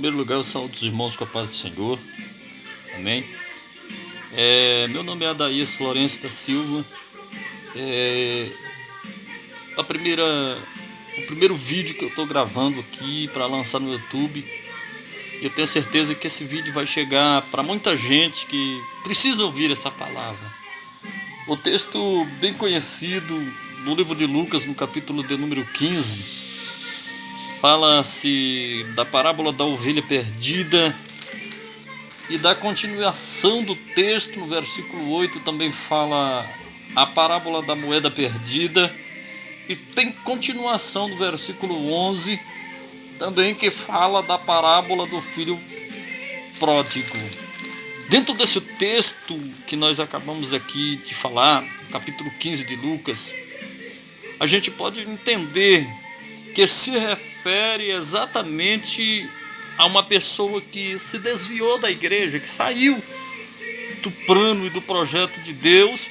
primeiro lugar, eu saúdo os irmãos com a paz do Senhor. Amém. Meu nome é Adaías Florencio da Silva. O primeiro vídeo que eu estou gravando aqui para lançar no YouTube. Eu tenho certeza que esse vídeo vai chegar para muita gente que precisa ouvir essa palavra. O texto bem conhecido no livro de Lucas, no capítulo de número 15, fala-se da parábola da ovelha perdida, e da continuação do texto, no versículo 8, também fala a parábola da moeda perdida, e tem continuação no versículo 11, também, que fala da parábola do filho pródigo. Dentro desse texto que nós acabamos aqui de falar, capítulo 15 de Lucas, a gente pode entender que se refere exatamente a uma pessoa que se desviou da igreja, que saiu do plano e do projeto de Deus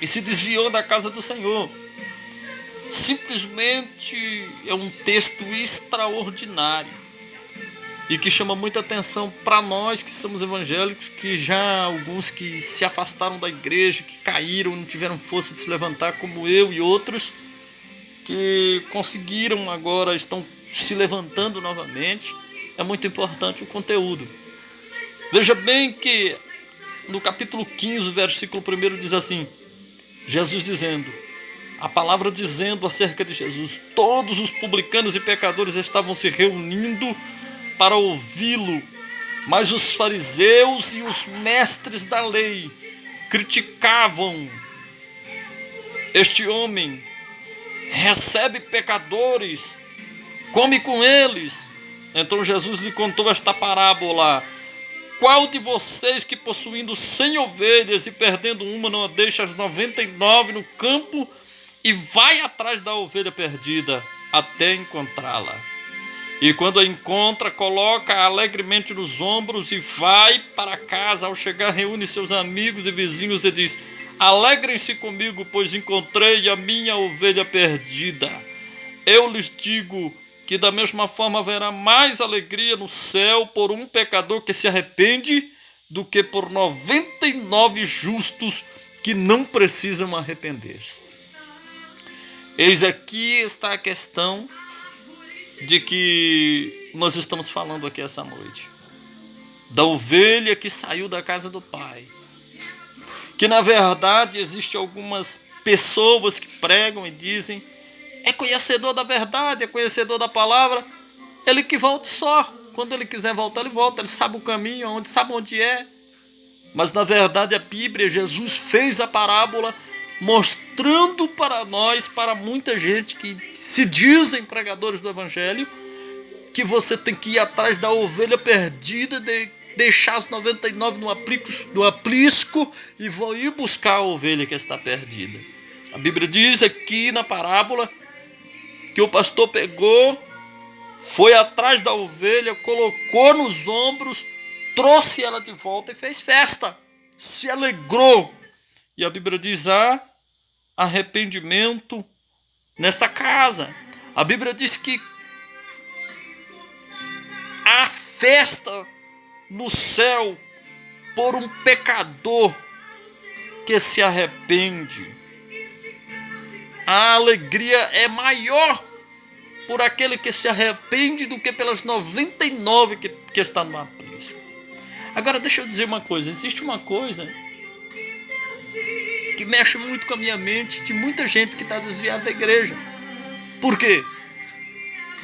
e se desviou da casa do Senhor. Simplesmente é um texto extraordinário e que chama muita atenção para nós que somos evangélicos, que já alguns que se afastaram da igreja, que caíram, não tiveram força de se levantar, como eu e outros que conseguiram agora, estão se levantando novamente. É muito importante o conteúdo. Veja bem que no capítulo 15, versículo 1 diz assim: Jesus dizendo, a palavra dizendo acerca de Jesus, todos os publicanos e pecadores estavam se reunindo para ouvi-lo, mas os fariseus e os mestres da lei criticavam: este homem recebe pecadores, come com eles. Então Jesus lhe contou esta parábola: qual de vocês que, possuindo 100 ovelhas e perdendo uma, não deixa as 99 no campo e vai atrás da ovelha perdida até encontrá-la? E quando a encontra, coloca-a alegremente nos ombros e vai para casa. Ao chegar, reúne seus amigos e vizinhos e diz: alegrem-se comigo, pois encontrei a minha ovelha perdida. Eu lhes digo que da mesma forma haverá mais alegria no céu por um pecador que se arrepende do que por 99 justos que não precisam arrepender-se. Eis aqui está a questão de que nós estamos falando aqui essa noite. Da ovelha que saiu da casa do Pai. Que na verdade existe algumas pessoas que pregam e dizem: é conhecedor da verdade, é conhecedor da palavra, ele que volte só. Quando ele quiser voltar, ele volta, ele sabe o caminho, sabe onde é. Mas na verdade a Bíblia, Jesus fez a parábola mostrando para nós, para muita gente que se dizem pregadores do Evangelho, que você tem que ir atrás da ovelha perdida, deixar as 99 no aprisco e ir buscar a ovelha que está perdida. A Bíblia diz aqui na parábola que o pastor pegou, foi atrás da ovelha, colocou nos ombros, trouxe ela de volta e fez festa, se alegrou. E a Bíblia diz: há arrependimento nesta casa. A Bíblia diz que há festa no céu por um pecador que se arrepende. A alegria é maior por aquele que se arrepende do que pelas 99 que está no aprisco. Agora deixa eu dizer uma coisa. Existe uma coisa que mexe muito com a minha mente, de muita gente que está desviada da igreja. Por quê?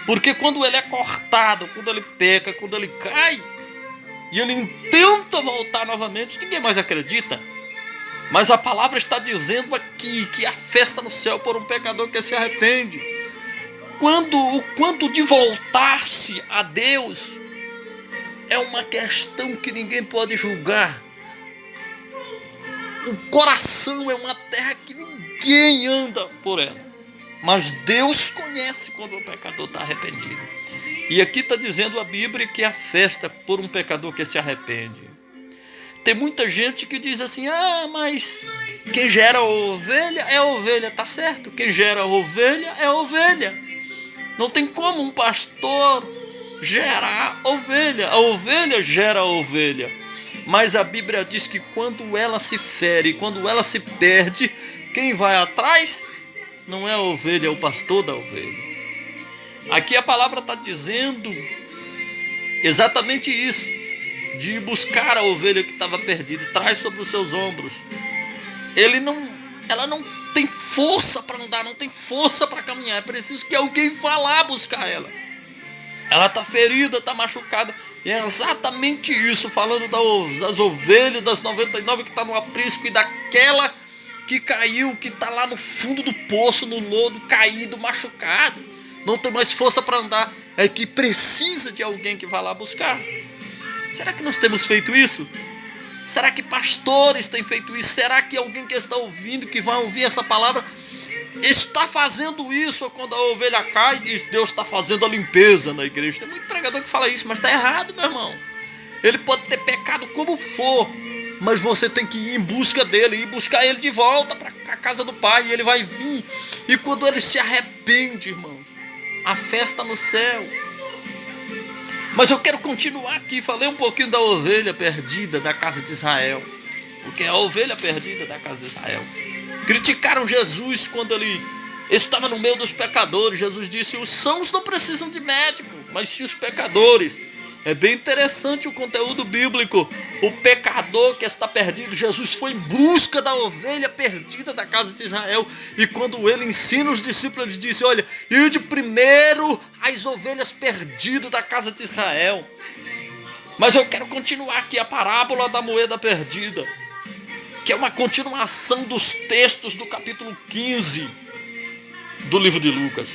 Porque quando ele é cortado, quando ele peca, quando ele cai, e ele tenta voltar novamente, ninguém mais acredita. Mas a palavra está dizendo aqui que há festa no céu por um pecador que se arrepende. O quanto de voltar-se a Deus é uma questão que ninguém pode julgar. O coração é uma terra que ninguém anda por ela. Mas Deus conhece quando o pecador está arrependido. E aqui está dizendo a Bíblia que há festa por um pecador que se arrepende. Tem muita gente que diz assim: mas quem gera ovelha é ovelha. Tá certo, quem gera ovelha é ovelha. Não tem como um pastor gera ovelha. A ovelha gera a ovelha. Mas a Bíblia diz que quando ela se fere, quando ela se perde, quem vai atrás não é a ovelha, é o pastor da ovelha. Aqui a palavra está dizendo exatamente isso, de buscar a ovelha que estava perdida, traz sobre os seus ombros. Ela não tem força para andar, não tem força para caminhar, é preciso que alguém vá lá buscar ela. Ela está ferida, está machucada, e é exatamente isso, falando das ovelhas, das 99 que está no aprisco, e daquela que caiu, que está lá no fundo do poço, no lodo, caído, machucado, não tem mais força para andar, é que precisa de alguém que vá lá buscar. Será que nós temos feito isso? Será que pastores têm feito isso? Será que alguém que está ouvindo, que vai ouvir essa palavra, está fazendo isso? Quando a ovelha cai, diz: Deus está fazendo a limpeza na igreja. Tem muito pregador que fala isso, mas está errado, meu irmão. Ele pode ter pecado como for, mas você tem que ir em busca dele, ir buscar ele de volta para a casa do Pai, e ele vai vir. E quando ele se arrepende, irmão, a festa no céu. Mas eu quero continuar aqui, falei um pouquinho da ovelha perdida da casa de Israel, porque é a ovelha perdida da casa de Israel. Criticaram Jesus quando ele estava no meio dos pecadores. Jesus disse: os sãos não precisam de médico, mas sim os pecadores. É bem interessante o conteúdo bíblico. O pecador que está perdido, Jesus foi em busca da ovelha perdida da casa de Israel. E quando ele ensina os discípulos, ele disse: olha, ide primeiro as ovelhas perdidas da casa de Israel. Mas eu quero continuar aqui a parábola da moeda perdida, que é uma continuação dos textos do capítulo 15 do livro de Lucas.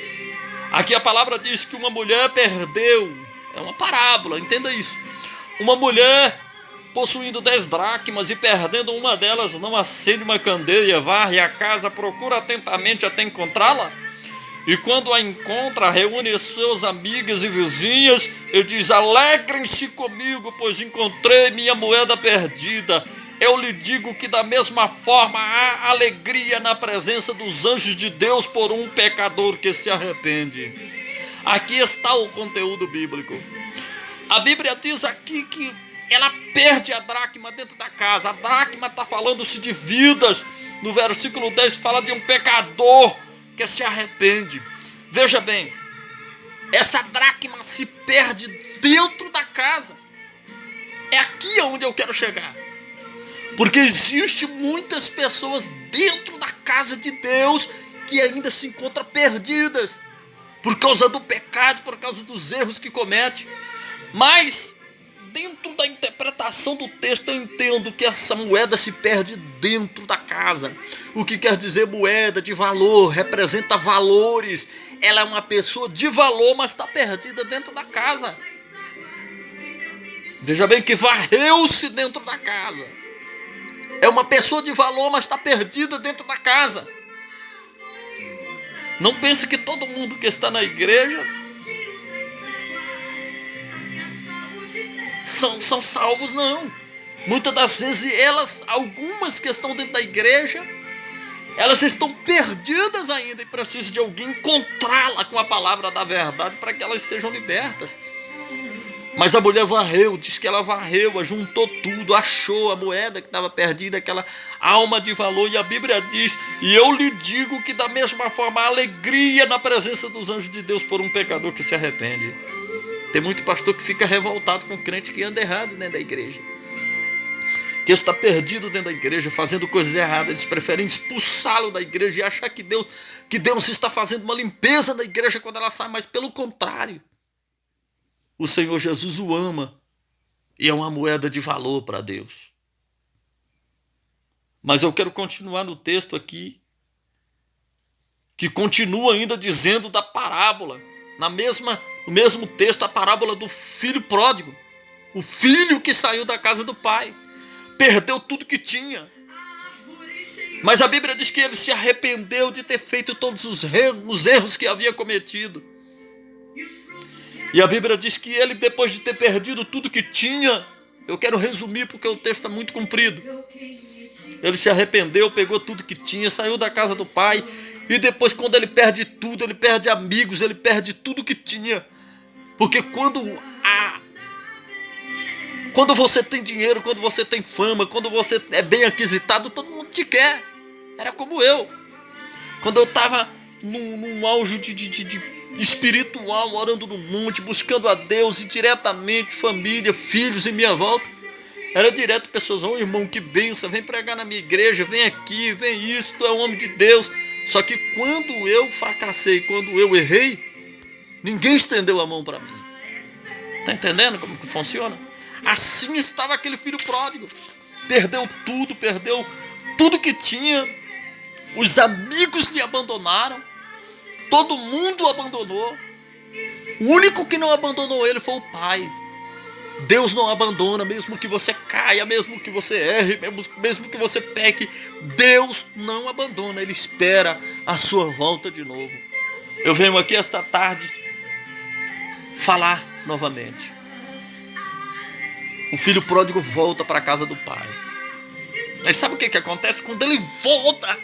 Aqui a palavra diz que uma mulher perdeu. É uma parábola, entenda isso. Uma mulher possuindo 10 dracmas e perdendo uma delas, não acende uma candeia, varre a casa, procura atentamente até encontrá-la. E quando a encontra, reúne seus amigos e vizinhas e diz: alegrem-se comigo, pois encontrei minha moeda perdida. Eu lhe digo que da mesma forma há alegria na presença dos anjos de Deus por um pecador que se arrepende. Aqui está o conteúdo bíblico. A Bíblia diz aqui que ela perde a dracma dentro da casa. A dracma está falando-se de vidas. No versículo 10 fala de um pecador que se arrepende. Veja bem, essa dracma se perde dentro da casa. É aqui onde eu quero chegar. Porque existem muitas pessoas dentro da casa de Deus que ainda se encontram perdidas, por causa do pecado, por causa dos erros que comete. Mas, dentro da interpretação do texto, eu entendo que essa moeda se perde dentro da casa. O que quer dizer moeda de valor? Representa valores. Ela é uma pessoa de valor, mas está perdida dentro da casa. Veja bem que varreu-se dentro da casa. É uma pessoa de valor, mas está perdida dentro da casa. Não pense que todo mundo que está na igreja são salvos, não. Muitas das vezes algumas que estão dentro da igreja, elas estão perdidas ainda e precisam de alguém encontrá-la com a palavra da verdade para que elas sejam libertas. Mas a mulher varreu, diz que ela varreu, juntou tudo, achou a moeda que estava perdida, aquela alma de valor. E a Bíblia diz: e eu lhe digo que da mesma forma há alegria na presença dos anjos de Deus por um pecador que se arrepende. Tem muito pastor que fica revoltado com crente que anda errado dentro da igreja, que está perdido dentro da igreja, fazendo coisas erradas. Eles preferem expulsá-lo da igreja e achar que Deus está fazendo uma limpeza na igreja quando ela sai, mas pelo contrário. O Senhor Jesus o ama e é uma moeda de valor para Deus. Mas eu quero continuar no texto aqui, que continua ainda dizendo da parábola, no mesmo texto, a parábola do filho pródigo, o filho que saiu da casa do pai, perdeu tudo que tinha. Mas a Bíblia diz que ele se arrependeu de ter feito todos os erros que havia cometido. E a Bíblia diz que ele, depois de ter perdido tudo que tinha, eu quero resumir porque o texto está muito comprido. Ele se arrependeu, pegou tudo que tinha, saiu da casa do pai. E depois, quando ele perde tudo, ele perde amigos, ele perde tudo que tinha. Porque quando você tem dinheiro, quando você tem fama, quando você é bem aquisitado, todo mundo te quer. Era como eu. Quando eu estava num auge de espiritual, orando no monte, buscando a Deus e diretamente família, filhos em minha volta, era direto pessoas: ô irmão, que bênção, vem pregar na minha igreja, vem aqui, vem isso, tu é um homem de Deus. Só que quando eu fracassei, quando eu errei, ninguém estendeu a mão para mim. Tá entendendo como que funciona? Assim estava aquele filho pródigo. Perdeu tudo que tinha. Os amigos lhe abandonaram. Todo mundo o abandonou. O único que não abandonou ele foi o pai. Deus não abandona, mesmo que você caia, mesmo que você erre, mesmo que você peque. Deus não abandona, Ele espera a sua volta de novo. Eu venho aqui esta tarde falar novamente. O filho pródigo volta para a casa do pai. Mas sabe o que acontece? Quando ele volta,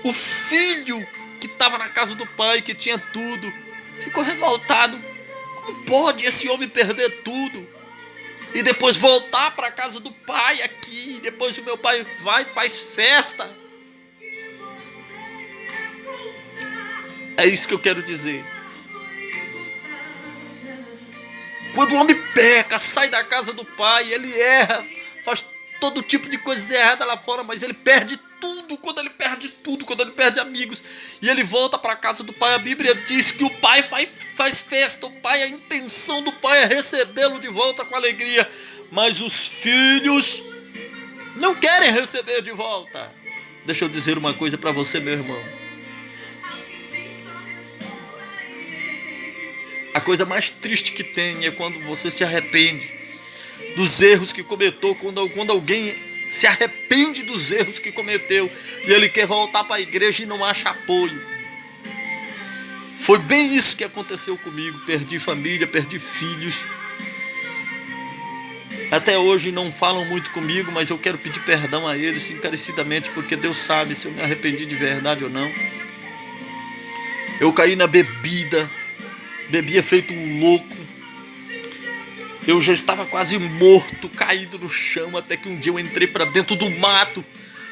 o filho que estava na casa do pai, que tinha tudo, ficou revoltado. Como pode esse homem perder tudo e depois voltar para a casa do pai aqui? Depois o meu pai vai, faz festa. É isso que eu quero dizer. Quando o homem peca, sai da casa do pai, ele erra, faz todo tipo de coisa errada lá fora, mas ele perde tudo. Quando ele perde amigos e ele volta para a casa do pai, a Bíblia diz que o pai faz festa. O pai, a intenção do pai é recebê-lo de volta com alegria, mas os filhos não querem receber de volta. Deixa eu dizer uma coisa para você, meu irmão. A coisa mais triste que tem é quando você se arrepende dos erros que cometeu, quando alguém se arrepende dos erros que cometeu e ele quer voltar para a igreja e não acha apoio. Foi bem isso que aconteceu comigo. Perdi família, perdi filhos. Até hoje não falam muito comigo, mas eu quero pedir perdão a eles encarecidamente, porque Deus sabe se eu me arrependi de verdade ou não. Eu caí na bebida, bebia feito um louco. Eu já estava quase morto, caído no chão, até que um dia eu entrei para dentro do mato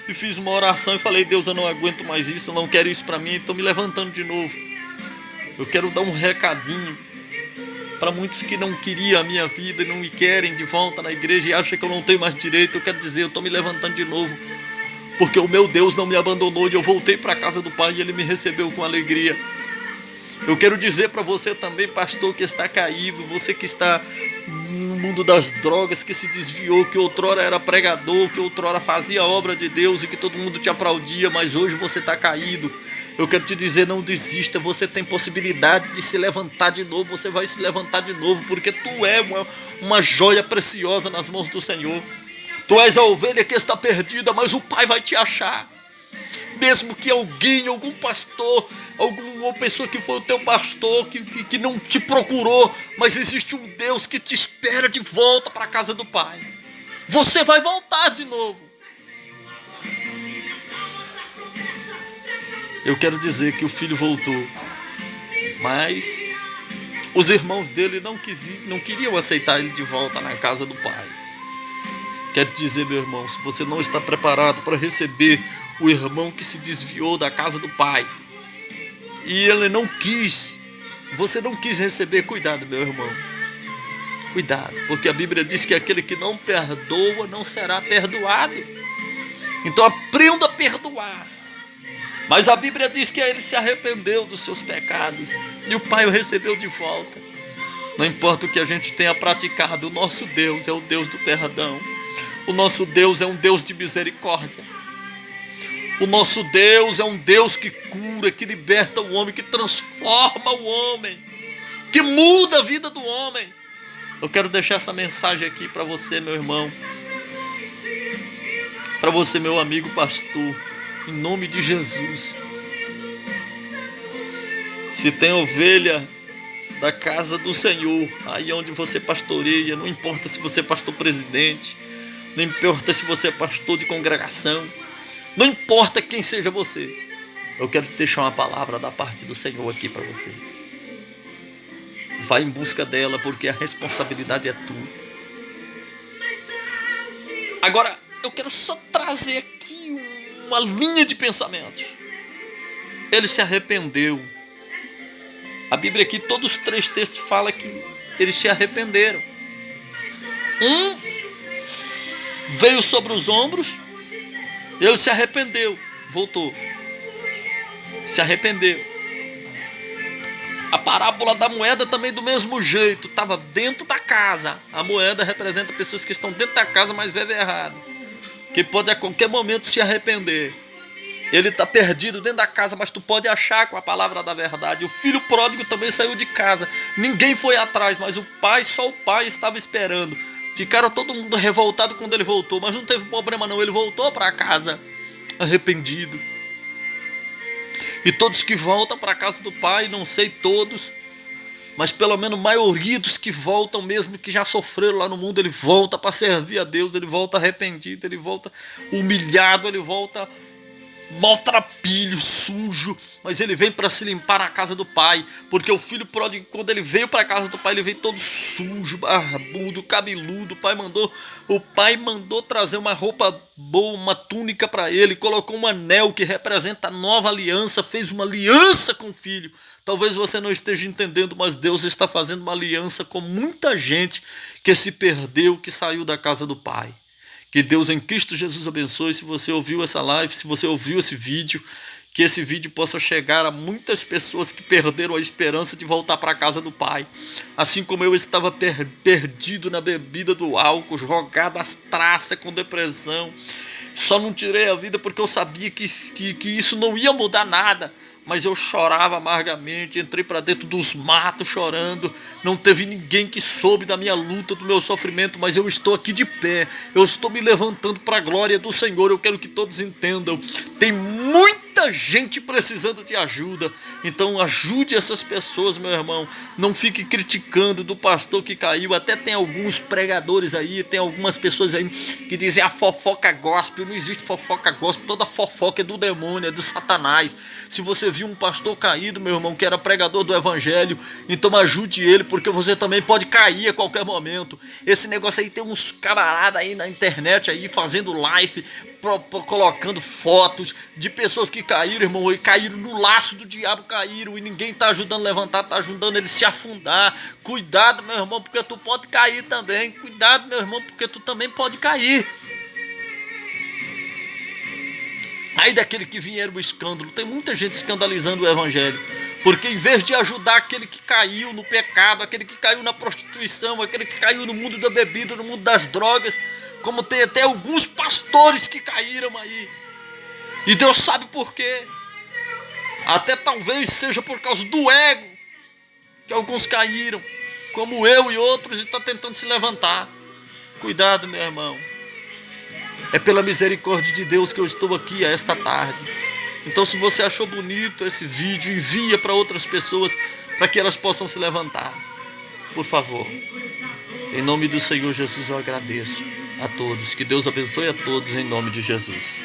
e fiz uma oração e falei: Deus, eu não aguento mais isso, eu não quero isso para mim, estou me levantando de novo. Eu quero dar um recadinho para muitos que não queriam a minha vida e não me querem de volta na igreja e acham que eu não tenho mais direito. Eu quero dizer, eu estou me levantando de novo, porque o meu Deus não me abandonou e eu voltei para a casa do Pai e Ele me recebeu com alegria. Eu quero dizer para você também, pastor, que está caído, você que está no mundo das drogas, que se desviou, que outrora era pregador, que outrora fazia a obra de Deus e que todo mundo te aplaudia, mas hoje você está caído. Eu quero te dizer, não desista, você tem possibilidade de se levantar de novo, você vai se levantar de novo, porque tu é uma joia preciosa nas mãos do Senhor. Tu és a ovelha que está perdida, mas o Pai vai te achar. Mesmo que alguém, algum pastor, alguma pessoa que foi o teu pastor, que não te procurou, mas existe um Deus que te espera de volta para a casa do Pai. Você vai voltar de novo. Eu quero dizer que o filho voltou, mas os irmãos dele não queriam aceitar ele de volta na casa do Pai. Quero dizer, meu irmão, se você não está preparado para receber o irmão que se desviou da casa do Pai e ele não quis, você não quis receber, cuidado, meu irmão, cuidado, porque a Bíblia diz que aquele que não perdoa não será perdoado. Então aprenda a perdoar. Mas a Bíblia diz que ele se arrependeu dos seus pecados e o Pai o recebeu de volta. Não importa o que a gente tenha praticado, o nosso Deus é o Deus do perdão. O nosso Deus é um Deus de misericórdia. O nosso Deus é um Deus que cura, que liberta o homem, que transforma o homem, que muda a vida do homem. Eu quero deixar essa mensagem aqui para você, meu irmão, para você, meu amigo pastor, em nome de Jesus. Se tem ovelha da casa do Senhor, aí onde você pastoreia, não importa se você é pastor presidente, não importa se você é pastor de congregação, não importa quem seja você, eu quero deixar uma palavra da parte do Senhor aqui para você. vai em busca dela, porque a responsabilidade é tua. Agora, eu quero só trazer aqui uma linha de pensamento. Ele se arrependeu. A Bíblia aqui, todos os 3 textos falam que eles se arrependeram. Veio sobre os ombros, ele se arrependeu, voltou. Se arrependeu. A parábola da moeda também do mesmo jeito, estava dentro da casa. A moeda representa pessoas que estão dentro da casa, mas vivem errado, que pode a qualquer momento se arrepender. Ele está perdido dentro da casa, mas tu pode achar com a palavra da verdade. O filho pródigo também saiu de casa. Ninguém foi atrás, mas só o pai estava esperando. Ficaram todo mundo revoltado quando ele voltou, mas não teve problema não. Ele voltou para casa arrependido. E todos que voltam para a casa do pai, não sei todos, mas pelo menos a maioria dos que voltam mesmo, que já sofreram lá no mundo, ele volta para servir a Deus, ele volta arrependido, ele volta humilhado, ele volta maltrapilho, sujo, mas ele vem para se limpar na casa do pai, porque o filho pródigo, quando ele veio para a casa do pai, ele veio todo sujo, barbudo, cabeludo. O pai mandou trazer uma roupa boa, uma túnica para ele, colocou um anel que representa a nova aliança, fez uma aliança com o filho. Talvez você não esteja entendendo, mas Deus está fazendo uma aliança com muita gente que se perdeu, que saiu da casa do pai. Que Deus em Cristo Jesus abençoe. Se você ouviu essa live, se você ouviu esse vídeo, que esse vídeo possa chegar a muitas pessoas que perderam a esperança de voltar para a casa do Pai. Assim como eu estava perdido na bebida do álcool, jogado às traças com depressão. Só não tirei a vida porque eu sabia que isso não ia mudar nada. Mas eu chorava amargamente, entrei para dentro dos matos chorando. Não teve ninguém que soube da minha luta, do meu sofrimento, mas eu estou aqui de pé. Eu estou me levantando para a glória do Senhor. Eu quero que todos entendam. Tem muita gente precisando de ajuda. Então ajude essas pessoas, meu irmão. Não fique criticando do pastor que caiu. Até tem alguns pregadores aí, tem algumas pessoas aí que dizem a fofoca gospel. Não existe fofoca gospel. Toda fofoca é do demônio, é do Satanás. Se você viu um pastor caído, meu irmão, que era pregador do evangelho, então ajude ele, porque você também pode cair a qualquer momento. Esse negócio aí, tem uns camaradas aí na internet aí fazendo live, colocando fotos de pessoas que caíram, irmão, e caíram no laço do diabo, caíram, e ninguém tá ajudando a levantar, tá ajudando ele se afundar. Cuidado, meu irmão, porque tu pode cair também. Cuidado, meu irmão, porque tu também pode cair. Aí daquele que vier o escândalo. Tem muita gente escandalizando o evangelho, porque em vez de ajudar aquele que caiu no pecado, aquele que caiu na prostituição, aquele que caiu no mundo da bebida, no mundo das drogas, como tem até alguns pastores que caíram aí, e Deus sabe por quê. Até talvez seja por causa do ego que alguns caíram, como eu e outros, e está tentando se levantar. Cuidado, meu irmão. É pela misericórdia de Deus que eu estou aqui esta tarde. Então, se você achou bonito esse vídeo, envia para outras pessoas, para que elas possam se levantar. Por favor. Em nome do Senhor Jesus, eu agradeço a todos. Que Deus abençoe a todos em nome de Jesus.